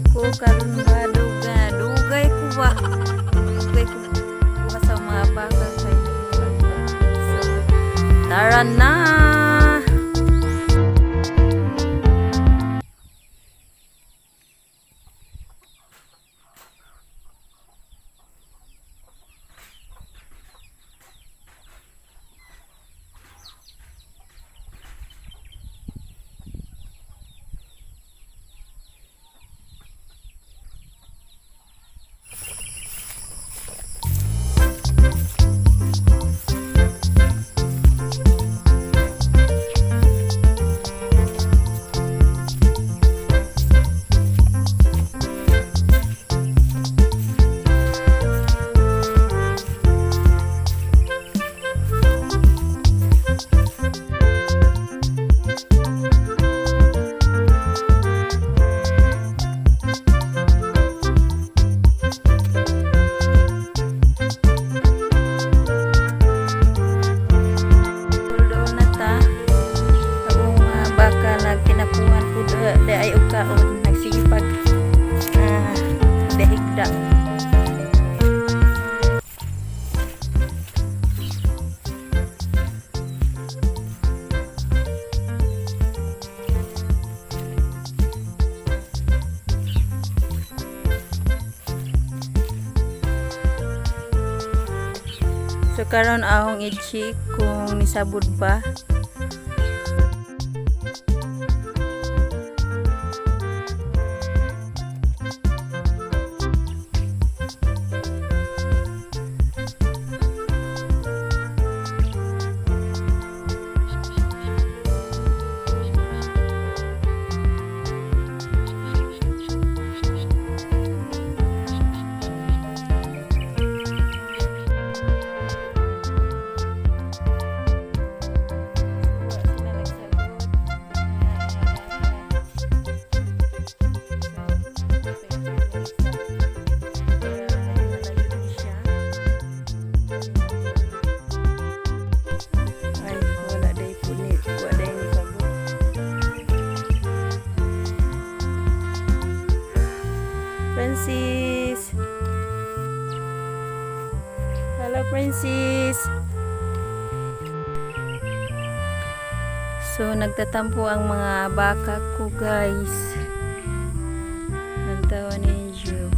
ko karon ba dugay ko ba dugay ko kuha sa mga baka kay so tara na. Ay ukaon nagsipag dahigda so karon ahong i-check kung nisabod ba. Francis. Hello Francis. So nagtatampo ang mga baka ko guys. Nantawa ninyo.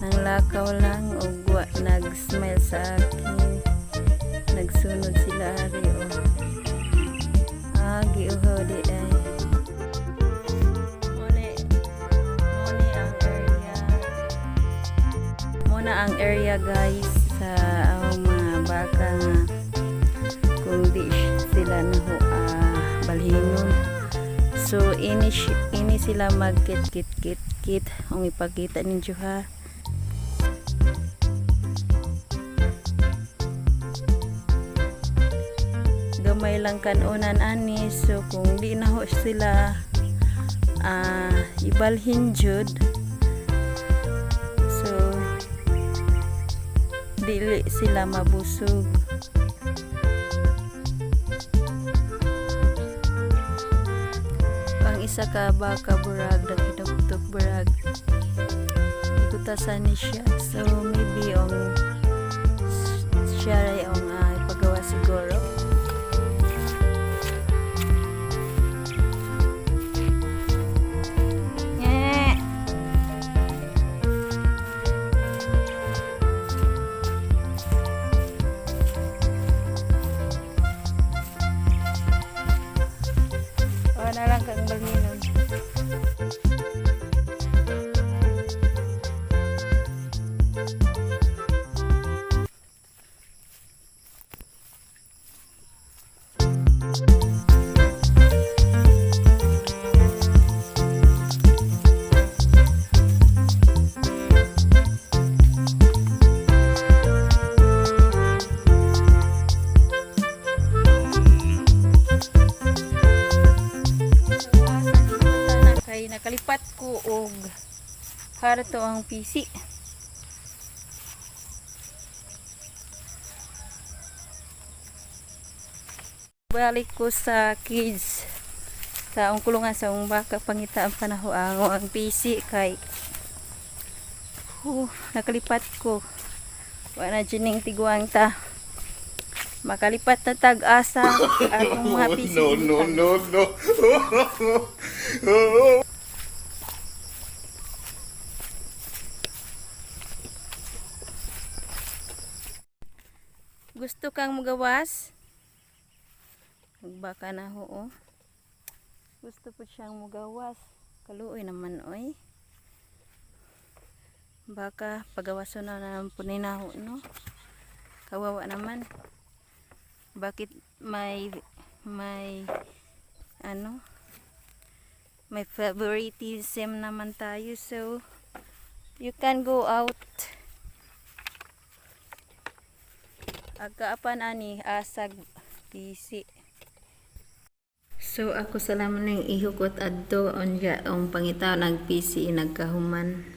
Nanglakaw lang o nag-smile sa akin. Nagsunod sila ari o. Giuhaw di ay. Ang area guys sa mga baka nga kung di sila naho balhinon so ini sila magkit ang ipakita ninyo ha. Gamay lang kanunan ani so kung di naho sila ibalhin jud dili sila mabusog. Ang isa ka baka burag nagidugtog burag ikutasan ni siya so maybe siya ay ipagawa siguro. Na lang kang balminon. Nakalipat ko og harto ang PC. Balik ko sa kids sa ang kulungan sa ang baka pangita ang panaho ang PC kay nakalipat ko wala jining tiguang ta makalipat na tag-asa atong mga PC no. Gusto kang magawas? Nagbaka na ho, oh. Gusto po siyang magawas. Kaluoy naman, oy. Baka pagawaso na naman po ni na ho, no? Kawawa naman. Bakit may favoritism naman tayo. So, you can go out. Agkaapan ani asag PC. So ako salamat ng ihukot adto onja ang pangitaw nag PC nagkahuman.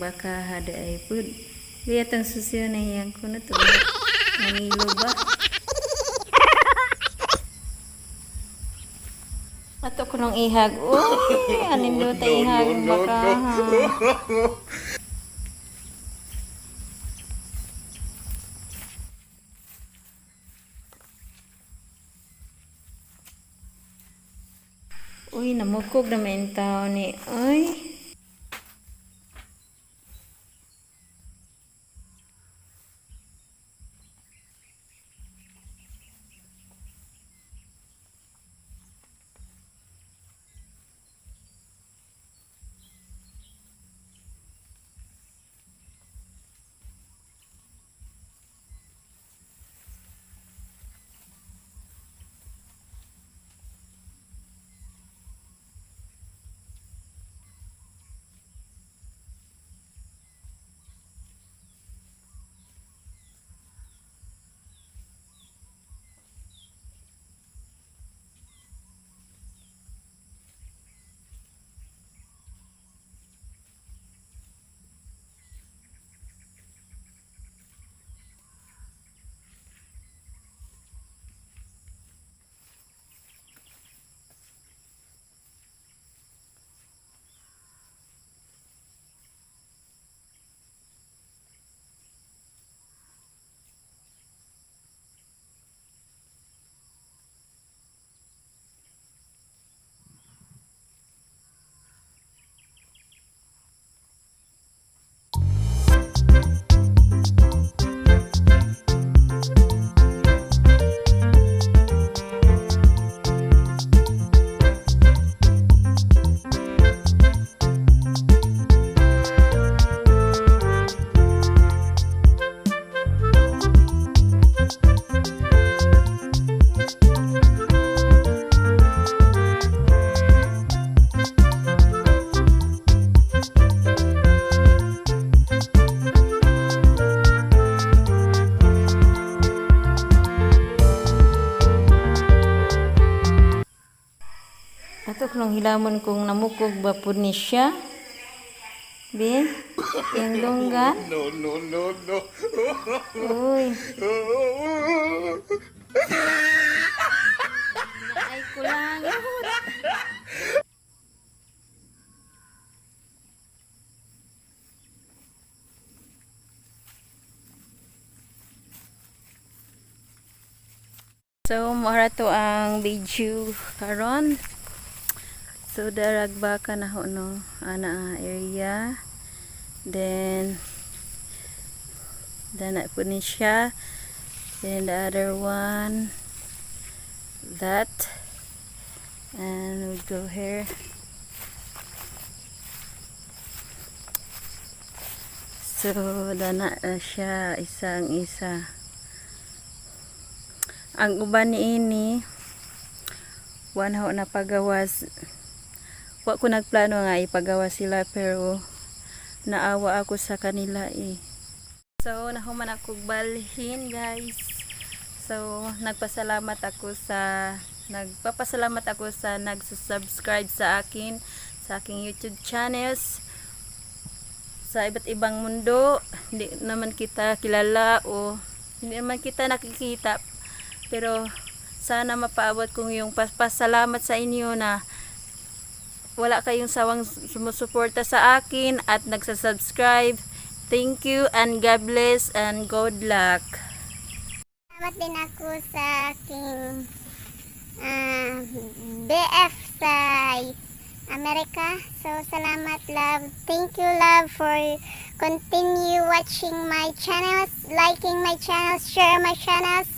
Baka hada ay pud. Lihat ang susyo na yang kuno to. Nangilo ba? Ato ko nang ihag. Uy, anin do ta ihag baka. Uy, namukog na main tao ni. Uy. akong hilamon kung namukog ba po ni siya. Be, yung lunggan. No, no, no, no. Uy. Ay, kulang. So, mara to ang video karon. So, darag baka na ho, no? Ana area. Then na po ni siya. Then, the other one. That. And we'll go here. So, dana na siya isang isa. Ang uban ni ini one ho na pagawas. Wa ko nagplano nga ipagawas sila pero naawa ako sa kanila eh. So nahuman ako balhin guys. So nagpapasalamat ako sa nagsusubscribe sa akin sa aking YouTube channels sa iba't ibang mundo. Hindi naman kita kilala o hindi naman kita nakikita. Pero sana mapaabot kong yung pasalamat sa inyo na wala kayong sawang sumusuporta sa akin at nagsasubscribe. Thank you and God bless and good luck. Salamat din ako sa aking BF sa Amerika. So salamat love. Thank you love for continue watching my channels, liking my channels, share my channels.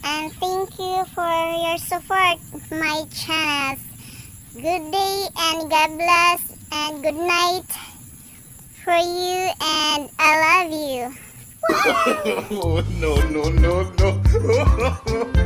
And thank you for your support, my channels. Good day and God bless and good night for you and I love you. No, no, no, no.